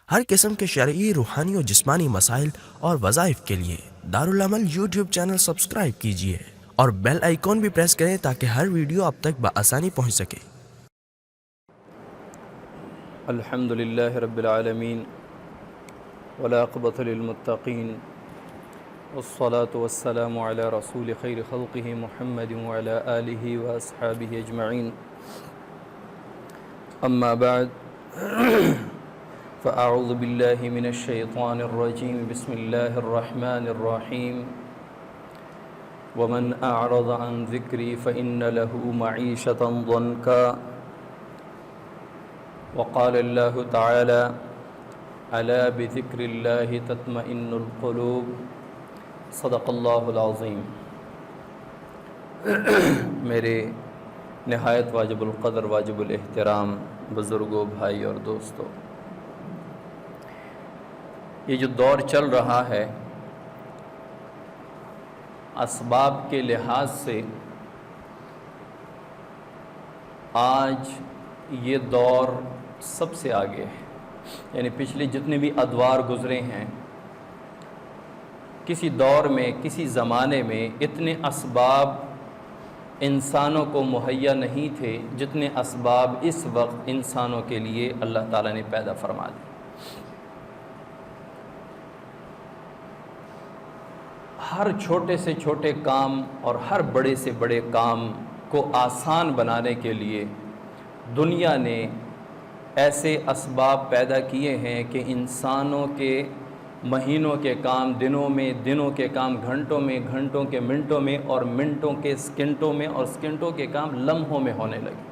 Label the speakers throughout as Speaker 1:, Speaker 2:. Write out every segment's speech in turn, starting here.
Speaker 1: ہر قسم کے شرعی، روحانی اور جسمانی مسائل اور وظائف کے لیے دارالعمل یوٹیوب چینل سبسکرائب کیجیے اور بیل آئیکن بھی پریس کریں تاکہ ہر ویڈیو آپ تک بآسانی پہنچ سکے۔
Speaker 2: الحمد للہ رب العالمین والعاقبۃ للمتقین والصلاة والسلام علی رسول خیر خلقہ محمد وعلی آلہ واصحابہ اجمعین، اما بعد فاعوذ باللہ من الشیطان الرجیم، بسم اللہ الرحمن الرحیم۔ ومن اعرض عن ذکری فإن له معیشة ضنکا، وقال اللہ تعالی الا بذکر اللہ تطمئن القلوب، صدق اللہ العظیم۔ میرے نہایت واجب القدر، واجب الاحترام بزرگوں، بھائی اور دوستوں، یہ جو دور چل رہا ہے اسباب کے لحاظ سے، آج یہ دور سب سے آگے ہے۔ یعنی پچھلے جتنے بھی ادوار گزرے ہیں، کسی دور میں، کسی زمانے میں اتنے اسباب انسانوں کو مہیا نہیں تھے جتنے اسباب اس وقت انسانوں کے لیے اللہ تعالیٰ نے پیدا فرما دی۔ ہر چھوٹے سے چھوٹے کام اور ہر بڑے سے بڑے کام کو آسان بنانے کے لیے دنیا نے ایسے اسباب پیدا کیے ہیں کہ انسانوں کے مہینوں کے کام دنوں میں، دنوں کے کام گھنٹوں میں، گھنٹوں کے منٹوں میں، اور منٹوں کے سکنٹوں میں، اور سکنٹوں کے کام لمحوں میں ہونے لگے۔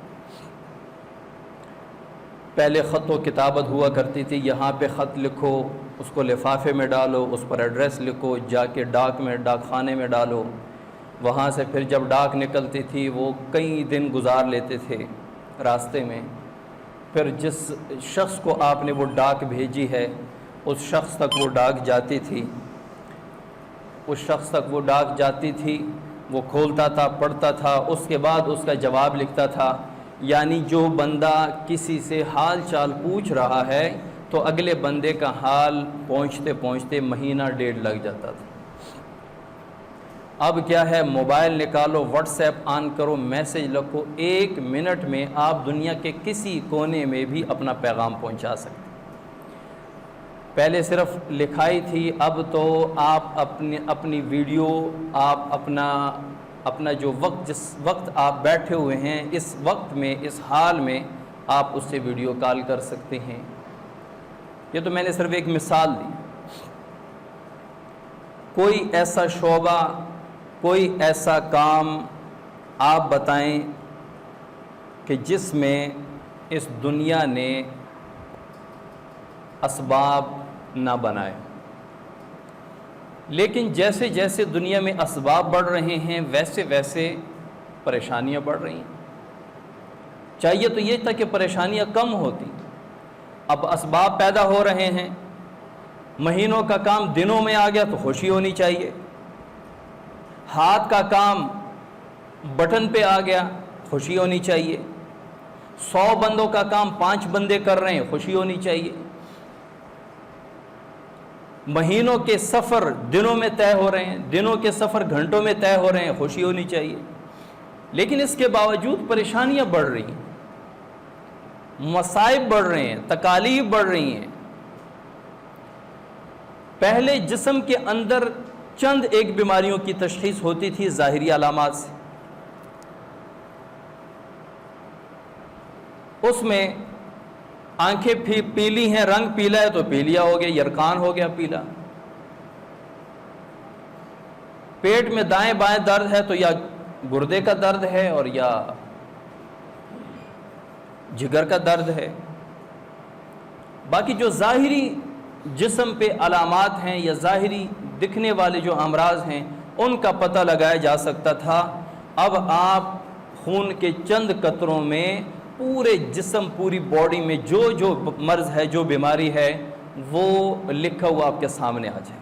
Speaker 2: پہلے خط و کتابت ہوا کرتی تھی، یہاں پہ خط لکھو، اس کو لفافے میں ڈالو، اس پر ایڈریس لکھو، جا کے ڈاک خانے میں ڈالو، وہاں سے پھر جب ڈاک نکلتی تھی وہ کئی دن گزار لیتے تھے راستے میں، پھر جس شخص کو آپ نے وہ ڈاک بھیجی ہے اس شخص تک وہ ڈاک جاتی تھی، وہ کھولتا تھا، پڑھتا تھا، اس کے بعد اس کا جواب لکھتا تھا۔ یعنی جو بندہ کسی سے حال چال پوچھ رہا ہے تو اگلے بندے کا حال پہنچتے پہنچتے مہینہ ڈیڑھ لگ جاتا تھا۔ اب کیا ہے، موبائل نکالو، واٹس ایپ آن کرو، میسج لکھو، 1 منٹ میں آپ دنیا کے کسی کونے میں بھی اپنا پیغام پہنچا سکتے۔ پہلے صرف لکھائی تھی، اب تو آپ اپنی ویڈیو، آپ اپنا جو وقت، جس وقت آپ بیٹھے ہوئے ہیں اس وقت میں، اس حال میں آپ اس سے ویڈیو کال کر سکتے ہیں۔ یہ تو میں نے صرف ایک مثال دی۔ کوئی ایسا شعبہ، کوئی ایسا کام آپ بتائیں کہ جس میں اس دنیا نے اسباب نہ بنائے۔ لیکن جیسے جیسے دنیا میں اسباب بڑھ رہے ہیں ویسے ویسے پریشانیاں بڑھ رہی ہیں۔ چاہیے تو یہ تھا کہ پریشانیاں کم ہوتی، اب اسباب پیدا ہو رہے ہیں، مہینوں کا کام دنوں میں آ گیا تو خوشی ہونی چاہیے، ہاتھ کا کام بٹن پہ آ گیا، خوشی ہونی چاہیے، 100 بندوں کا کام 5 بندے کر رہے ہیں، خوشی ہونی چاہیے، مہینوں کے سفر دنوں میں طے ہو رہے ہیں، دنوں کے سفر گھنٹوں میں طے ہو رہے ہیں، خوشی ہونی چاہیے۔ لیکن اس کے باوجود پریشانیاں بڑھ رہی ہیں، مصائب بڑھ رہے ہیں، تکالیف بڑھ رہی ہیں۔ پہلے جسم کے اندر چند ایک بیماریوں کی تشخیص ہوتی تھی ظاہری علامات سے، اس میں آنکھیں پیلی ہیں، رنگ پیلا ہے تو پیلیا ہو گیا، یرقان ہو گیا پیلا، پیٹ میں دائیں بائیں درد ہے تو یا گردے کا درد ہے اور یا جگر کا درد ہے۔ باقی جو ظاہری جسم پہ علامات ہیں یا ظاہری دکھنے والے جو امراض ہیں ان کا پتہ لگایا جا سکتا تھا۔ اب آپ خون کے چند قطروں میں پورے جسم، پوری باڈی میں جو مرض ہے، جو بیماری ہے، وہ لکھا ہوا آپ کے سامنے آ جائے۔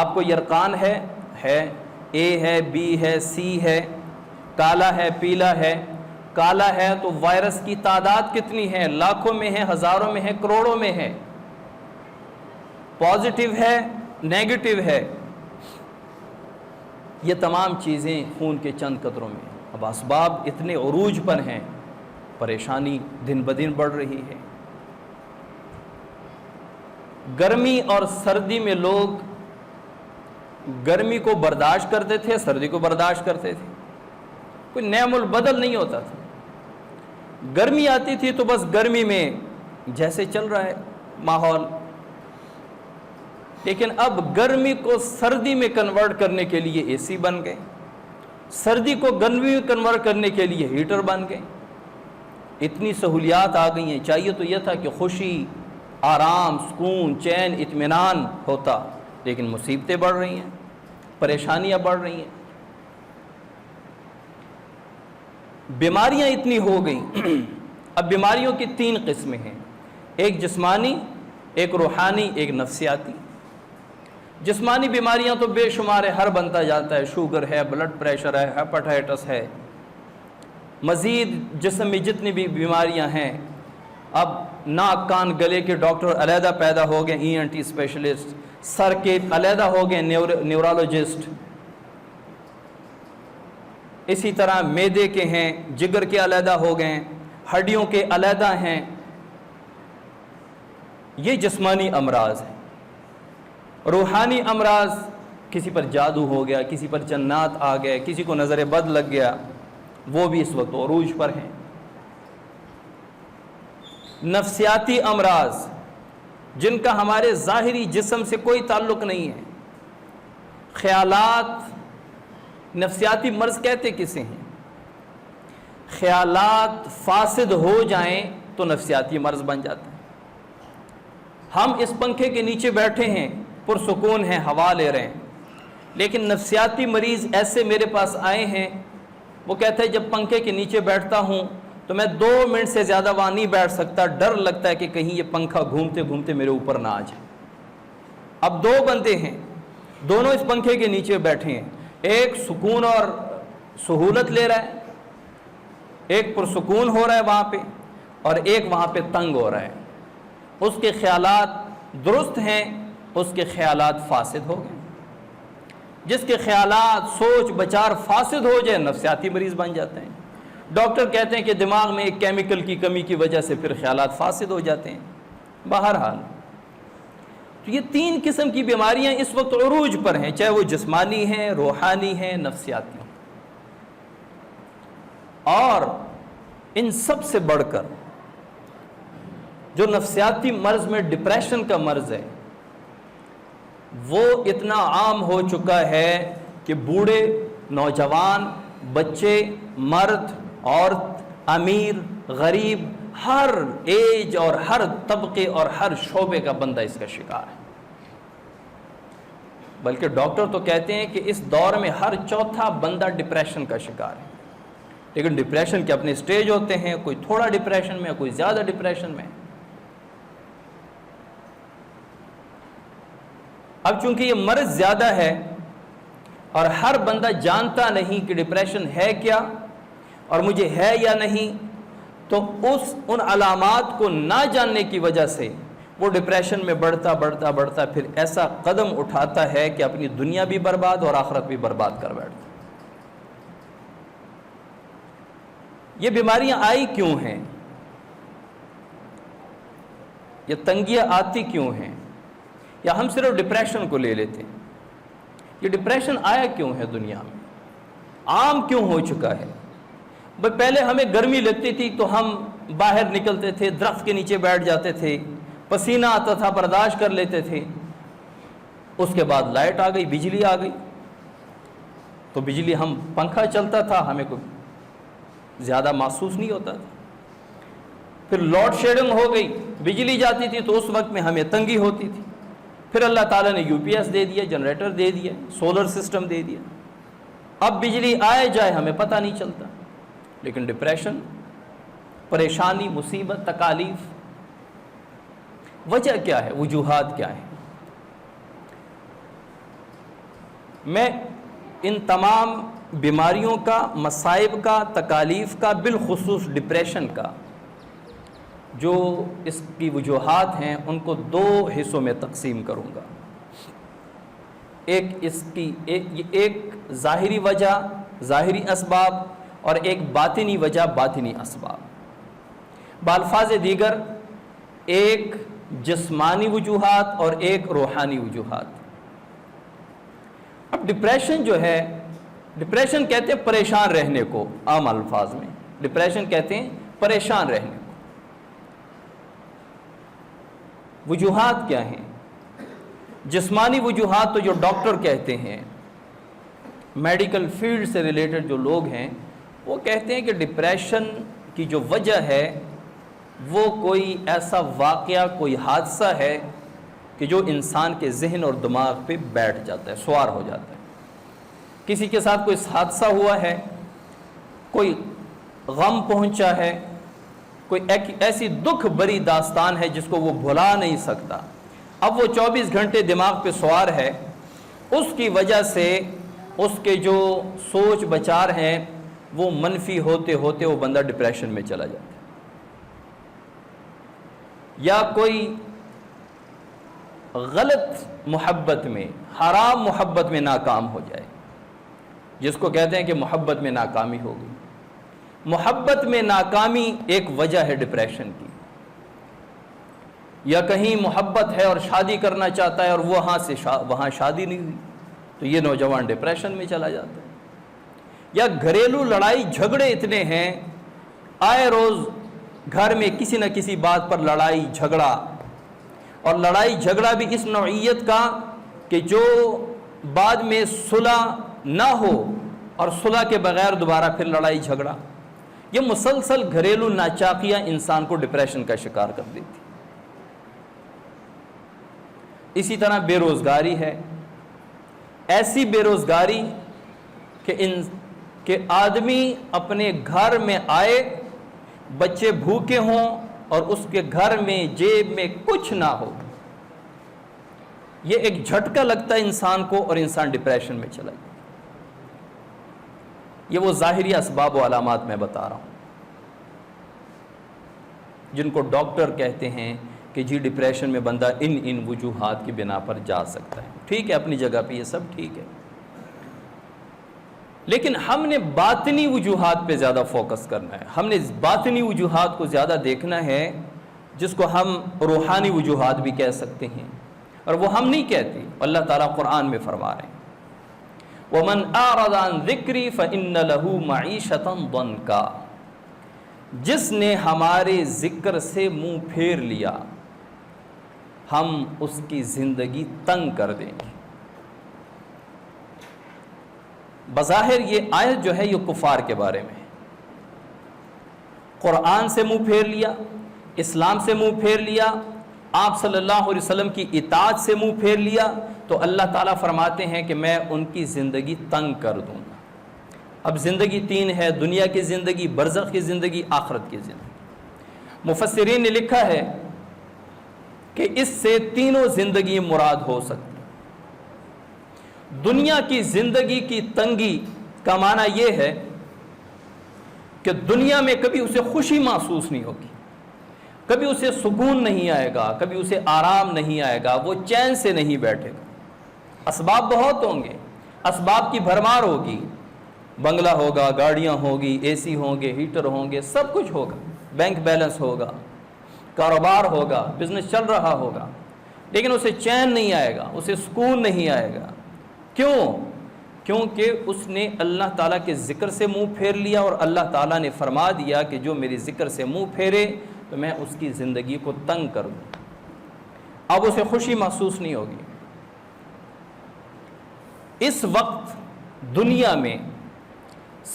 Speaker 2: آپ کو یرقان ہے، اے ہے، بی ہے، سی ہے، کالا ہے، پیلا ہے۔ کالا ہے تو وائرس کی تعداد کتنی ہے؟ لاکھوں میں ہے، ہزاروں میں ہے، کروڑوں میں ہے۔ پازیٹیو ہے، نیگیٹو ہے، یہ تمام چیزیں خون کے چند قطروں میں۔ اب اسباب اتنے عروج پر ہیں، پریشانی دن بدن بڑھ رہی ہے۔ گرمی اور سردی میں لوگ گرمی کو برداشت کرتے تھے، سردی کو برداشت کرتے تھے، کوئی نعم البدل نہیں ہوتا تھا۔ گرمی آتی تھی تو بس گرمی میں جیسے چل رہا ہے ماحول، لیکن اب گرمی کو سردی میں کنورٹ کرنے کے لیے اے سی بن گئے، سردی کو گرمی میں کنورٹ کرنے کے لیے ہیٹر بن گئے، اتنی سہولیات آ گئی ہیں۔ چاہیے تو یہ تھا کہ خوشی، آرام، سکون، چین، اطمینان ہوتا، لیکن مصیبتیں بڑھ رہی ہیں، پریشانیاں بڑھ رہی ہیں، بیماریاں اتنی ہو گئیں۔ اب بیماریوں کی 3 قسمیں ہیں، ایک جسمانی، ایک روحانی، ایک نفسیاتی۔ جسمانی بیماریاں تو بے شمار ہے، ہر بنتا جاتا ہے، شوگر ہے، بلڈ پریشر ہے، ہیپاٹائٹس ہے، مزید جسم میں جتنی بھی بیماریاں ہیں، اب ناک کان گلے کے ڈاکٹر علیحدہ پیدا ہو گئے، ENT اسپیشلسٹ، سر کے علیحدہ ہو گئے، نیورولوجسٹ، اسی طرح معدے کے ہیں، جگر کے علیحدہ ہو گئے، ہڈیوں کے علیحدہ ہیں۔ یہ جسمانی امراض ہیں۔ روحانی امراض، کسی پر جادو ہو گیا، کسی پر جنات آ گئے، کسی کو نظر بد لگ گیا، وہ بھی اس وقت عروج پر ہیں۔ نفسیاتی امراض، جن کا ہمارے ظاہری جسم سے کوئی تعلق نہیں ہے، خیالات، نفسیاتی مرض کہتے کسے ہیں؟ خیالات فاسد ہو جائیں تو نفسیاتی مرض بن جاتا ہے۔ ہم اس پنکھے کے نیچے بیٹھے ہیں، پرسکون ہیں، ہوا لے رہے ہیں، لیکن نفسیاتی مریض ایسے میرے پاس آئے ہیں، وہ کہتے ہیں جب پنکھے کے نیچے بیٹھتا ہوں تو میں 2 منٹ سے زیادہ وہاں نہیں بیٹھ سکتا، ڈر لگتا ہے کہ کہیں یہ پنکھا گھومتے گھومتے میرے اوپر نہ آ جائے۔ اب 2 بندے ہیں، دونوں اس پنکھے کے نیچے بیٹھے ہیں، ایک سکون اور سہولت لے رہا ہے، ایک پرسکون ہو رہا ہے وہاں پہ، اور ایک وہاں پہ تنگ ہو رہا ہے۔ اس کے خیالات درست ہیں، اس کے خیالات فاسد ہو گئے۔ جس کے خیالات، سوچ بچار فاسد ہو جائے، نفسیاتی مریض بن جاتے ہیں۔ ڈاکٹر کہتے ہیں کہ دماغ میں ایک کیمیکل کی کمی کی وجہ سے پھر خیالات فاسد ہو جاتے ہیں۔ بہرحال تو یہ 3 قسم کی بیماریاں اس وقت عروج پر ہیں، چاہے وہ جسمانی ہیں، روحانی ہیں، نفسیاتی ہیں۔ اور ان سب سے بڑھ کر جو نفسیاتی مرض میں ڈپریشن کا مرض ہے، وہ اتنا عام ہو چکا ہے کہ بوڑھے، نوجوان، بچے، مرد، عورت، امیر، غریب، ہر ایج اور ہر طبقے اور ہر شعبے کا بندہ اس کا شکار ہے۔ بلکہ ڈاکٹر تو کہتے ہیں کہ اس دور میں ہر 4تھا بندہ ڈپریشن کا شکار ہے۔ لیکن ڈپریشن کے اپنے سٹیج ہوتے ہیں، کوئی تھوڑا ڈپریشن میں، کوئی زیادہ ڈپریشن میں۔ اب چونکہ یہ مرض زیادہ ہے اور ہر بندہ جانتا نہیں کہ ڈپریشن ہے کیا اور مجھے ہے یا نہیں، تو ان علامات کو نہ جاننے کی وجہ سے وہ ڈپریشن میں بڑھتا بڑھتا بڑھتا پھر ایسا قدم اٹھاتا ہے کہ اپنی دنیا بھی برباد اور آخرت بھی برباد کر بیٹھتا ہے۔ یہ بیماریاں آئی کیوں ہیں؟ یہ تنگیاں آتی کیوں ہیں؟ یا ہم صرف ڈپریشن کو لے لیتے ہیں؟ یہ ڈپریشن آیا کیوں ہے دنیا میں؟ عام کیوں ہو چکا ہے؟ پہلے ہمیں گرمی لگتی تھی تو ہم باہر نکلتے تھے، درخت کے نیچے بیٹھ جاتے تھے، پسینہ آتا تھا، برداشت کر لیتے تھے۔ اس کے بعد لائٹ آ گئی، بجلی آ گئی، تو بجلی، ہم پنکھا چلتا تھا، ہمیں کوئی زیادہ محسوس نہیں ہوتا تھا۔ پھر لوڈ شیڈنگ ہو گئی، بجلی جاتی تھی تو اس وقت میں ہمیں تنگی ہوتی تھی۔ پھر اللہ تعالیٰ نے UPS دے دیا، جنریٹر دے دیا، سولر سسٹم دے دیا، اب بجلی آئے جائے ہمیں پتہ نہیں چلتا۔ لیکن ڈپریشن، پریشانی، مصیبت، تکالیف، وجہ کیا ہے؟ وجوہات کیا ہے؟ میں ان تمام بیماریوں کا، مصائب کا، تکالیف کا، بالخصوص ڈپریشن کا جو اس کی وجوہات ہیں ان کو دو حصوں میں تقسیم کروں گا. ایک ظاہری وجہ، ظاہری اسباب، اور ایک باطنی وجہ، باطنی اسباب. بالفاظ دیگر ایک جسمانی وجوہات اور ایک روحانی وجوہات. اب ڈپریشن جو ہے، ڈپریشن کہتے ہیں پریشان رہنے کو، عام الفاظ میں ڈپریشن کہتے ہیں پریشان رہنے کو. وجوہات کیا ہیں؟ جسمانی وجوہات تو جو ڈاکٹر کہتے ہیں، میڈیکل فیلڈ سے ریلیٹڈ جو لوگ ہیں وہ کہتے ہیں کہ ڈپریشن کی جو وجہ ہے وہ کوئی ایسا واقعہ، کوئی حادثہ ہے کہ جو انسان کے ذہن اور دماغ پہ بیٹھ جاتا ہے، سوار ہو جاتا ہے. کسی کے ساتھ کوئی حادثہ ہوا ہے، کوئی غم پہنچا ہے، کوئی ایسی دکھ بری داستان ہے جس کو وہ بھلا نہیں سکتا. اب وہ 24 گھنٹے دماغ پہ سوار ہے، اس کی وجہ سے اس کے جو سوچ بچار ہیں وہ منفی ہوتے ہوتے وہ بندہ ڈپریشن میں چلا جاتا ہے. یا کوئی غلط محبت میں، حرام محبت میں ناکام ہو جائے، جس کو کہتے ہیں کہ محبت میں ناکامی ہو گئی. محبت میں ناکامی ایک وجہ ہے ڈپریشن کی. یا کہیں محبت ہے اور شادی کرنا چاہتا ہے اور وہاں شادی نہیں ہوئی تو یہ نوجوان ڈپریشن میں چلا جاتا ہے. یا گھریلو لڑائی جھگڑے اتنے ہیں، آئے روز گھر میں کسی نہ کسی بات پر لڑائی جھگڑا، اور لڑائی جھگڑا بھی اس نوعیت کا کہ جو بعد میں صلح نہ ہو اور صلح کے بغیر دوبارہ پھر لڑائی جھگڑا. یہ مسلسل گھریلو ناچاقیاں انسان کو ڈپریشن کا شکار کر دیتی. اسی طرح بے روزگاری ہے، ایسی بے روزگاری کہ آدمی اپنے گھر میں آئے، بچے بھوکے ہوں اور اس کے گھر میں جیب میں کچھ نہ ہو. یہ ایک جھٹکا لگتا ہے انسان کو اور انسان ڈپریشن میں چلا جاتا. یہ وہ ظاہری اسباب و علامات میں بتا رہا ہوں جن کو ڈاکٹر کہتے ہیں کہ جی ڈپریشن میں بندہ ان وجوہات کی بنا پر جا سکتا ہے. ٹھیک ہے، اپنی جگہ پہ یہ سب ٹھیک ہے، لیکن ہم نے باطنی وجوہات پہ زیادہ فوکس کرنا ہے. ہم نے باطنی وجوہات کو زیادہ دیکھنا ہے، جس کو ہم روحانی وجوہات بھی کہہ سکتے ہیں، اور وہ ہم نہیں کہتے. اللہ تعالیٰ قرآن میں فرما رہے ہیں وَمَنْ أَعْرَضَ عَنْ ذِكْرِي فَإِنَّ لَهُ مَعِيشَةً ضَنْكًا. جس نے ہمارے ذکر سے منہ پھیر لیا ہم اس کی زندگی تنگ کر دیں گے. بظاہر یہ آیت جو ہے یہ کفار کے بارے میں ہے. قرآن سے منہ پھیر لیا، اسلام سے منہ پھیر لیا، آپ صلی اللہ علیہ وسلم کی اطاعت سے منہ پھیر لیا، تو اللہ تعالیٰ فرماتے ہیں کہ میں ان کی زندگی تنگ کر دوں گا. اب زندگی تین ہے، دنیا کی زندگی، برزخ کی زندگی، آخرت کی زندگی. مفسرین نے لکھا ہے کہ اس سے تینوں زندگی مراد ہو سکتی. دنیا کی زندگی کی تنگی کا معنی یہ ہے کہ دنیا میں کبھی اسے خوشی محسوس نہیں ہوگی، کبھی اسے سکون نہیں آئے گا، کبھی اسے آرام نہیں آئے گا، وہ چین سے نہیں بیٹھے گا. اسباب بہت ہوں گے، اسباب کی بھرمار ہوگی، بنگلہ ہوگا، گاڑیاں ہوگی، اے سی ہوں گے، ہیٹر ہوں گے، سب کچھ ہوگا، بینک بیلنس ہوگا، کاروبار ہوگا، بزنس چل رہا ہوگا، لیکن اسے چین نہیں آئے گا، اسے سکون نہیں آئے گا. کیوں؟ کیونکہ اس نے اللہ تعالیٰ کے ذکر سے منہ پھیر لیا، اور اللہ تعالیٰ نے فرما دیا کہ جو میری ذکر سے منہ پھیرے تو میں اس کی زندگی کو تنگ کر دوں. اب اسے خوشی محسوس نہیں ہوگی. اس وقت دنیا میں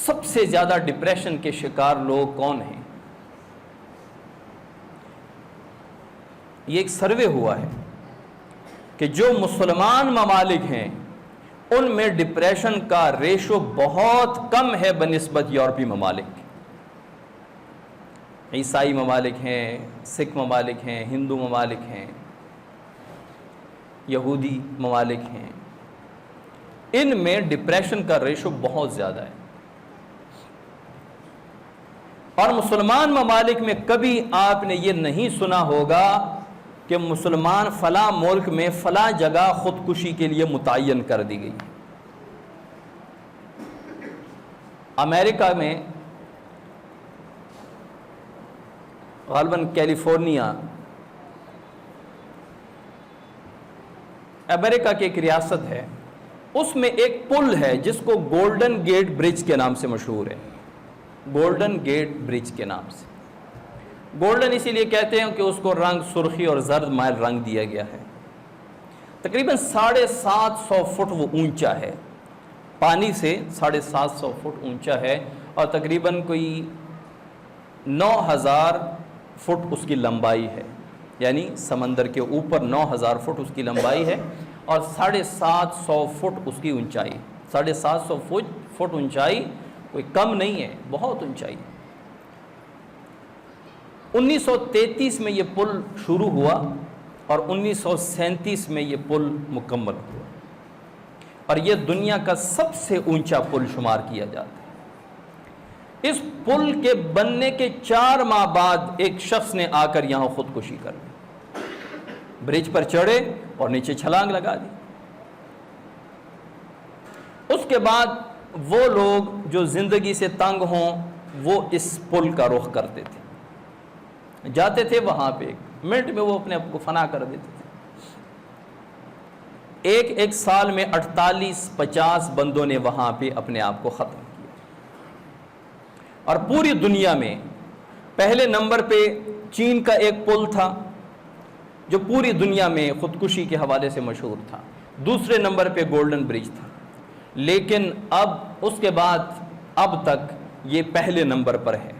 Speaker 2: سب سے زیادہ ڈپریشن کے شکار لوگ کون ہیں؟ یہ ایک سروے ہوا ہے کہ جو مسلمان ممالک ہیں ان میں ڈپریشن کا ریشو بہت کم ہے بنسبت یورپی ممالک. عیسائی ممالک ہیں، سکھ ممالک ہیں، ہندو ممالک ہیں، یہودی ممالک ہیں، ان میں ڈپریشن کا ریشو بہت زیادہ ہے. اور مسلمان ممالک میں کبھی آپ نے یہ نہیں سنا ہوگا کہ مسلمان فلاں ملک میں فلاں جگہ خودکشی کے لیے متعین کر دی گئی. امریکہ میں غالباً کیلیفورنیا، امریکہ کی ایک ریاست ہے، اس میں ایک پل ہے جس کو گولڈن گیٹ برج کے نام سے مشہور ہے. گولڈن گیٹ برج کے نام سے گولڈن اسی لیے کہتے ہیں کہ اس کو رنگ سرخی اور زرد مائل رنگ دیا گیا ہے. تقریباً 750 فٹ وہ اونچا ہے، پانی سے 750 فٹ اونچا ہے، اور تقریباً کوئی 9000 فٹ اس کی لمبائی ہے، یعنی سمندر کے اوپر 9000 فٹ اس کی لمبائی ہے اور 750 فٹ اس کی اونچائی. 750 فٹ اونچائی کوئی کم نہیں ہے، بہت اونچائی. 1933 میں یہ پل شروع ہوا اور 1937 میں یہ پل مکمل ہوا، اور یہ دنیا کا سب سے اونچا پل شمار کیا جاتا ہے. اس پل کے بننے کے 4 ماہ بعد ایک شخص نے آ کر یہاں خودکشی کر لی. برج پر چڑھے اور نیچے چھلانگ لگا دی. اس کے بعد وہ لوگ جو زندگی سے تنگ ہوں وہ اس پل کا رخ کرتے تھے، جاتے تھے وہاں پہ، ایک منٹ میں وہ اپنے آپ کو فنا کر دیتے تھے. ایک سال میں 48-50 بندوں نے وہاں پہ اپنے آپ کو ختم کیا. اور پوری دنیا میں پہلے نمبر پہ چین کا ایک پل تھا جو پوری دنیا میں خودکشی کے حوالے سے مشہور تھا. دوسرے نمبر پہ گولڈن برج تھا، لیکن اب اس کے بعد اب تک یہ پہلے نمبر پر ہے.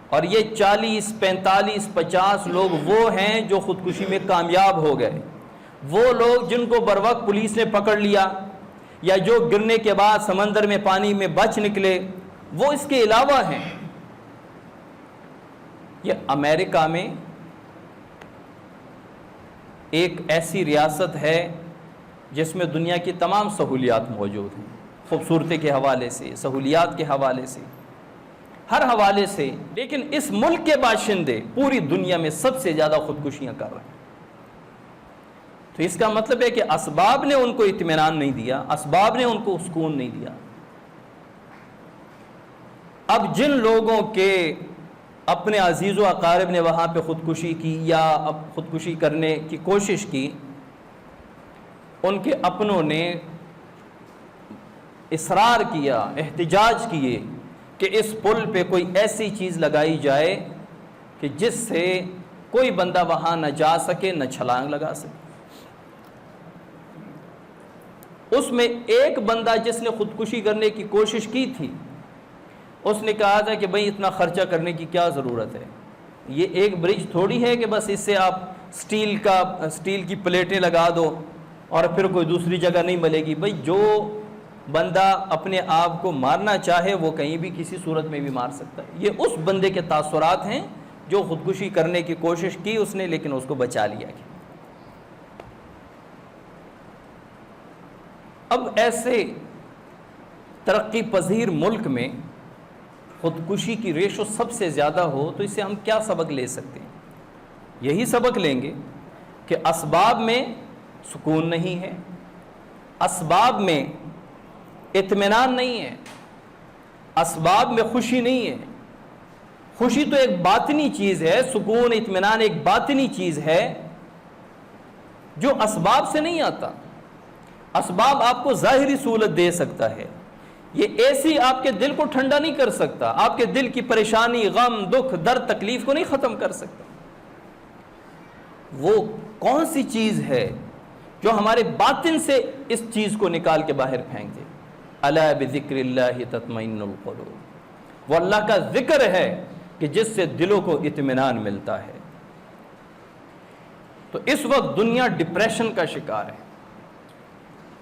Speaker 2: اور یہ 40-45-50 لوگ وہ ہیں جو خودکشی میں کامیاب ہو گئے. وہ لوگ جن کو بروقت پولیس نے پکڑ لیا یا جو گرنے کے بعد سمندر میں پانی میں بچ نکلے، وہ اس کے علاوہ ہیں. یہ امریکہ میں ایک ایسی ریاست ہے جس میں دنیا کی تمام سہولیات موجود ہیں، خوبصورتی کے حوالے سے، سہولیات کے حوالے سے، ہر حوالے سے. لیکن اس ملک کے باشندے پوری دنیا میں سب سے زیادہ خودکشیاں کر رہے ہیں. تو اس کا مطلب ہے کہ اسباب نے ان کو اطمینان نہیں دیا، اسباب نے ان کو سکون نہیں دیا. اب جن لوگوں کے اپنے عزیز و اقارب نے وہاں پہ خودکشی کی یا اب خودکشی کرنے کی کوشش کی، ان کے اپنوں نے اصرار کیا، احتجاج کیے کہ اس پل پہ کوئی ایسی چیز لگائی جائے کہ جس سے کوئی بندہ وہاں نہ جا سکے نہ چھلانگ لگا سکے. اس میں ایک بندہ جس نے خودکشی کرنے کی کوشش کی تھی، اس نے کہا تھا کہ بھئی اتنا خرچہ کرنے کی کیا ضرورت ہے، یہ ایک برج تھوڑی ہے کہ بس اس سے آپ سٹیل کی پلیٹیں لگا دو اور پھر کوئی دوسری جگہ نہیں ملے گی. بھئی جو بندہ اپنے آپ کو مارنا چاہے وہ کہیں بھی کسی صورت میں بھی مار سکتا ہے. یہ اس بندے کے تاثرات ہیں جو خودکشی کرنے کی کوشش کی اس نے، لیکن اس کو بچا لیا گیا. اب ایسے ترقی پذیر ملک میں خودکشی کی ریشو سب سے زیادہ ہو تو اس سے ہم کیا سبق لے سکتے ہیں؟ یہی سبق لیں گے کہ اسباب میں سکون نہیں ہے، اسباب میں اطمینان نہیں ہے، اسباب میں خوشی نہیں ہے. خوشی تو ایک باطنی چیز ہے، سکون اطمینان ایک باطنی چیز ہے جو اسباب سے نہیں آتا. اسباب آپ کو ظاہری سہولت دے سکتا ہے، یہ ایسی آپ کے دل کو ٹھنڈا نہیں کر سکتا، آپ کے دل کی پریشانی، غم، دکھ، درد، تکلیف کو نہیں ختم کر سکتا. وہ کون سی چیز ہے جو ہمارے باطن سے اس چیز کو نکال کے باہر پھینک دے؟ الا بذکر اللہ تطمئن القلوب. وہ اللہ کا ذکر ہے کہ جس سے دلوں کو اطمینان ملتا ہے. تو اس وقت دنیا ڈپریشن کا شکار ہے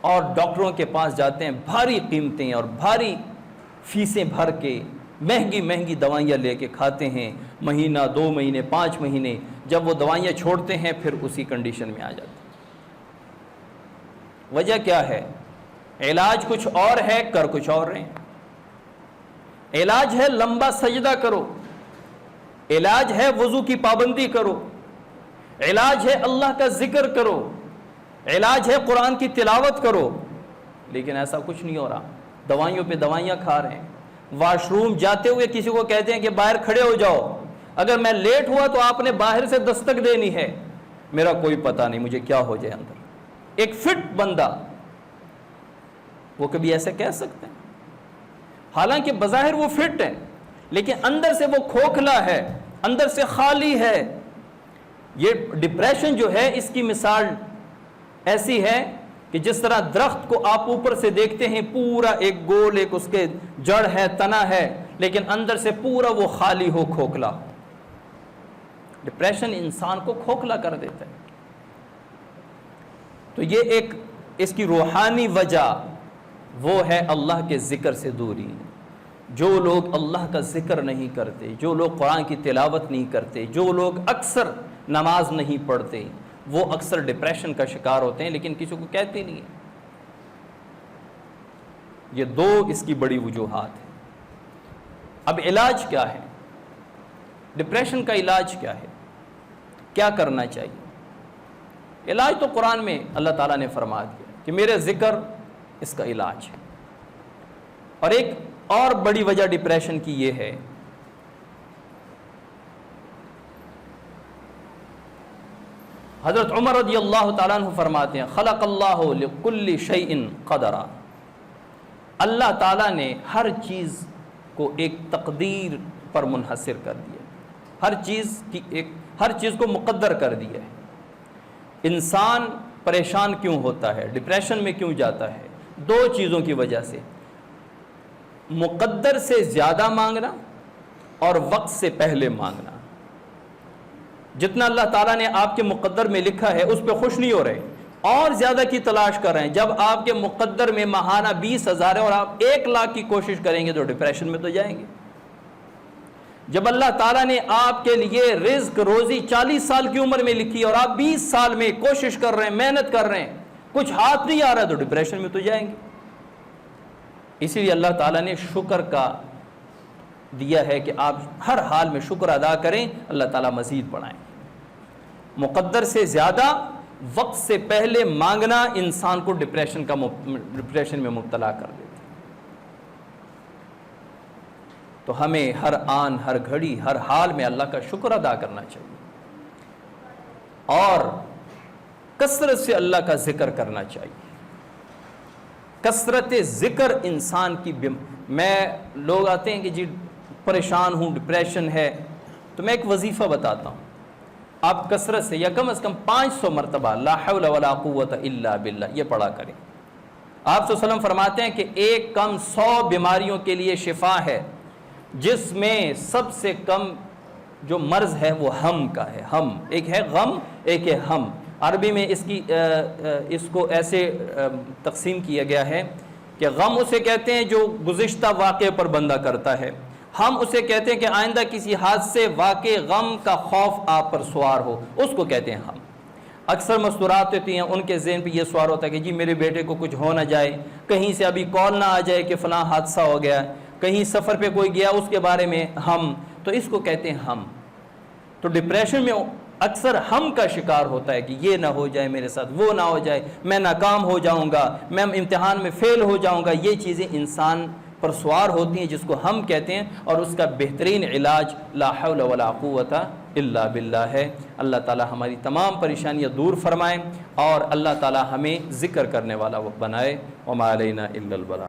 Speaker 2: اور ڈاکٹروں کے پاس جاتے ہیں، بھاری قیمتیں اور بھاری فیسیں بھر کے مہنگی مہنگی دوائیاں لے کے کھاتے ہیں، مہینہ، 2 مہینے، 5 مہینے. جب وہ دوائیاں چھوڑتے ہیں پھر اسی کنڈیشن میں آ جاتے ہیں. وجہ کیا ہے؟ علاج کچھ اور ہے، کر کچھ اور رہے ہیں. علاج ہے لمبا سجدہ کرو، علاج ہے وضو کی پابندی کرو، علاج ہے اللہ کا ذکر کرو، علاج ہے قرآن کی تلاوت کرو، لیکن ایسا کچھ نہیں ہو رہا۔ دوائیوں پہ دوائیاں کھا رہے ہیں۔ واش روم جاتے ہوئے کسی کو کہتے ہیں کہ باہر کھڑے ہو جاؤ، اگر میں لیٹ ہوا تو آپ نے باہر سے دستک دینی ہے، میرا کوئی پتہ نہیں مجھے کیا ہو جائے اندر۔ ایک فٹ بندہ وہ کبھی ایسے کہہ سکتے ہیں؟ حالانکہ بظاہر وہ فٹ ہے، لیکن اندر سے وہ کھوکھلا ہے، اندر سے خالی ہے۔ یہ ڈپریشن جو ہے اس کی مثال ایسی ہے کہ جس طرح درخت کو آپ اوپر سے دیکھتے ہیں پورا ایک گول، ایک اس کے جڑ ہے، تنا ہے، لیکن اندر سے پورا وہ خالی ہو، کھوکھلا۔ ڈپریشن انسان کو کھوکھلا کر دیتا ہے۔ تو یہ ایک اس کی روحانی وجہ وہ ہے اللہ کے ذکر سے دوری۔ جو لوگ اللہ کا ذکر نہیں کرتے، جو لوگ قرآن کی تلاوت نہیں کرتے، جو لوگ اکثر نماز نہیں پڑھتے، وہ اکثر ڈپریشن کا شکار ہوتے ہیں، لیکن کسی کو کہتے نہیں ہیں۔ یہ دو اس کی بڑی وجوہات ہیں۔ اب علاج کیا ہے؟ ڈپریشن کا علاج کیا ہے؟ کیا کرنا چاہیے؟ علاج تو قرآن میں اللہ تعالیٰ نے فرما دیا کہ میرے ذکر اس کا علاج ہے۔ اور ایک اور بڑی وجہ ڈپریشن کی یہ ہے حضرت عمر رضی اللہ تعالیٰ عنہ فرماتے ہیں خلق اللہ لکل شیء قدرا، اللہ تعالیٰ نے ہر چیز کو ایک تقدیر پر منحصر کر دیا، ہر چیز کو مقدر کر دیا ہے۔ انسان پریشان کیوں ہوتا ہے، ڈپریشن میں کیوں جاتا ہے؟ دو چیزوں کی وجہ سے، مقدر سے زیادہ مانگنا اور وقت سے پہلے مانگنا۔ جتنا اللہ تعالیٰ نے آپ کے مقدر میں لکھا ہے اس پہ خوش نہیں ہو رہے، اور زیادہ کی تلاش کر رہے ہیں۔ جب آپ کے مقدر میں ماہانہ 20,000 ہے اور آپ 1,00,000 کی کوشش کریں گے تو ڈپریشن میں تو جائیں گے۔ جب اللہ تعالیٰ نے آپ کے لیے رزق روزی 40 سال کی عمر میں لکھی اور آپ 20 سال میں کوشش کر رہے ہیں، محنت کر رہے ہیں، کچھ ہاتھ نہیں آ رہا تو ڈپریشن میں تو جائیں گے۔ اسی لیے اللہ تعالیٰ نے شکر کا دیا ہے کہ آپ ہر حال میں شکر ادا کریں، اللہ تعالیٰ مزید بڑھائیں۔ مقدر سے زیادہ وقت سے پہلے مانگنا انسان کو ڈپریشن میں مبتلا کر دیتا ہے۔ تو ہمیں ہر آن، ہر گھڑی، ہر حال میں اللہ کا شکر ادا کرنا چاہیے اور کثرت سے اللہ کا ذکر کرنا چاہیے۔ کثرت ذکر انسان کی لوگ آتے ہیں کہ جی پریشان ہوں، ڈپریشن ہے، تو میں ایک وظیفہ بتاتا ہوں، آپ کثرت سے یا کم از کم 500 مرتبہ لا حول ولا قوت الا باللہ یہ پڑھا کریں۔ آپ صلی اللہ علیہ وسلم فرماتے ہیں کہ ایک کم 100 بیماریوں کے لیے شفا ہے، جس میں سب سے کم جو مرض ہے وہ ہم کا ہے۔ ہم، ایک ہے غم، ایک ہے ہم۔ عربی میں اس کو ایسے تقسیم کیا گیا ہے کہ غم اسے کہتے ہیں جو گزشتہ واقعے پر بندہ کرتا ہے، ہم اسے کہتے ہیں کہ آئندہ کسی حادثے، واقع، غم کا خوف آپ پر سوار ہو، اس کو کہتے ہیں ہم۔ اکثر مستورات ہوتی ہیں، ان کے ذہن پہ یہ سوار ہوتا ہے کہ جی میرے بیٹے کو کچھ ہو نہ جائے، کہیں سے ابھی کال نہ آ جائے کہ فلاں حادثہ ہو گیا، کہیں سفر پہ کوئی گیا اس کے بارے میں ہم، تو اس کو کہتے ہیں ہم۔ تو ڈپریشن میں اکثر ہم کا شکار ہوتا ہے کہ یہ نہ ہو جائے میرے ساتھ، وہ نہ ہو جائے، میں ناکام ہو جاؤں گا، میں امتحان میں فیل ہو جاؤں گا۔ یہ چیزیں انسان پر سوار ہوتی ہیں جس کو ہم کہتے ہیں، اور اس کا بہترین علاج لا حول ولا قوت الا باللہ ہے۔ اللہ تعالی ہماری تمام پریشانیاں دور فرمائیں اور اللہ تعالی ہمیں ذکر کرنے والا وہ بنائے۔ وما علینا الا البلاغ۔